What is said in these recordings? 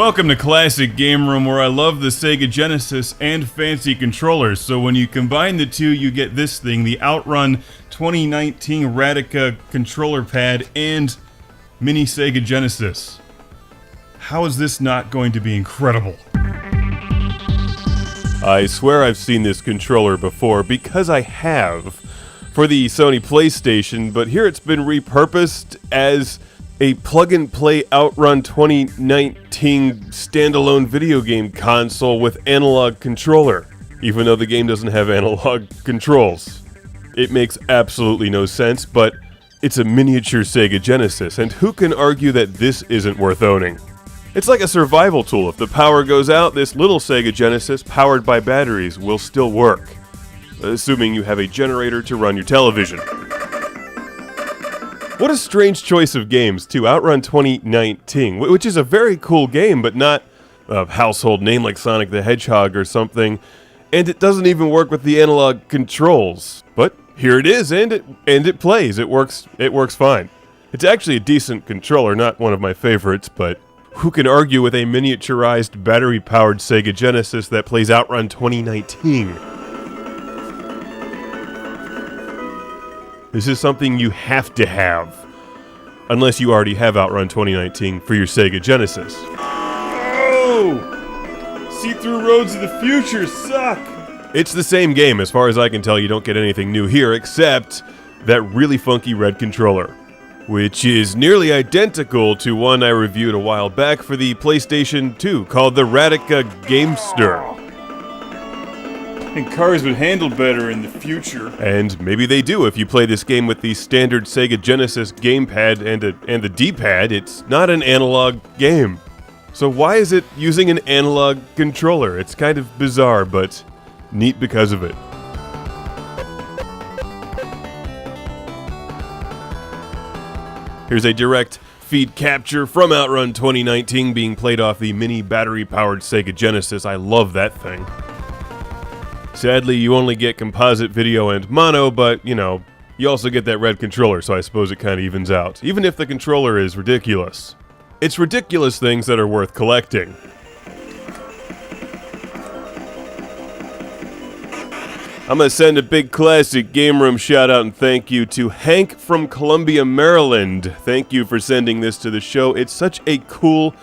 Welcome to Classic Game Room, where I love the Sega Genesis and fancy controllers. So when you combine the two, you get this thing, the OUTRUN 2019 RADICA controller pad and mini Sega Genesis. How is this not going to be incredible? I swear I've seen this controller before, because I have, for the Sony PlayStation, but here it's been repurposed as a plug-and-play OUTRUN 2019 standalone video game console with analog controller, even though the game doesn't have analog controls. It makes absolutely no sense, but it's a miniature Sega Genesis, and who can argue that this isn't worth owning? It's like a survival tool. If the power goes out, this little Sega Genesis, powered by batteries, will still work, assuming you have a generator to run your television. What a strange choice of games, too. OUTRUN 2019, which is a very cool game, but not a household name like Sonic the Hedgehog or something, and it doesn't even work with the analog controls. But here it is, and it plays. It works fine. It's actually a decent controller, not one of my favorites, but who can argue with a miniaturized, battery-powered Sega Genesis that plays OUTRUN 2019? This is something you have to have, unless you already have OUTRUN 2019 for your Sega Genesis. Oh! See-through roads of the future suck! It's the same game, as far as I can tell. You don't get anything new here, except that really funky red controller, which is nearly identical to one I reviewed a while back for the PlayStation 2, called the RADICA Gamester. And cars would handle better in the future. And maybe they do if you play this game with the standard Sega Genesis gamepad and the D-pad. It's not an analog game. So why is it using an analog controller? It's kind of bizarre, but neat because of it. Here's a direct feed capture from OUTRUN 2019 being played off the mini battery-powered Sega Genesis. I love that thing. Sadly, you only get composite video and mono, but, you know, you also get that red controller, so I suppose it kind of evens out, even if the controller is ridiculous. It's ridiculous things that are worth collecting. I'm gonna send a big Classic Game Room shout out and thank you to Hank from Columbia, Maryland. Thank you for sending this to the show. It's such a cool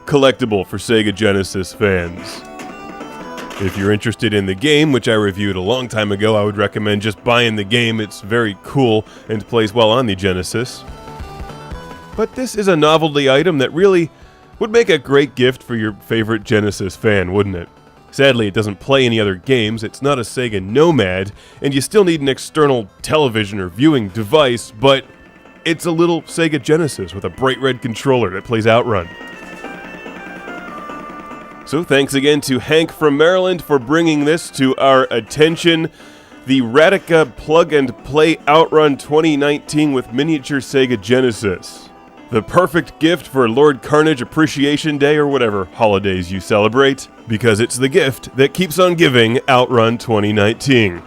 collectible for Sega Genesis fans. If you're interested in the game, which I reviewed a long time ago, I would recommend just buying the game. It's very cool and plays well on the Genesis. But this is a novelty item that really would make a great gift for your favorite Genesis fan, wouldn't it? Sadly, it doesn't play any other games, it's not a Sega Nomad, and you still need an external television or viewing device, but it's a little Sega Genesis with a bright red controller that plays OUTRUN. So thanks again to Hank from Maryland for bringing this to our attention. The RADICA plug-and-play OUTRUN 2019 with miniature Sega Genesis. The perfect gift for Lord Carnage Appreciation Day or whatever holidays you celebrate, because it's the gift that keeps on giving OUTRUN 2019.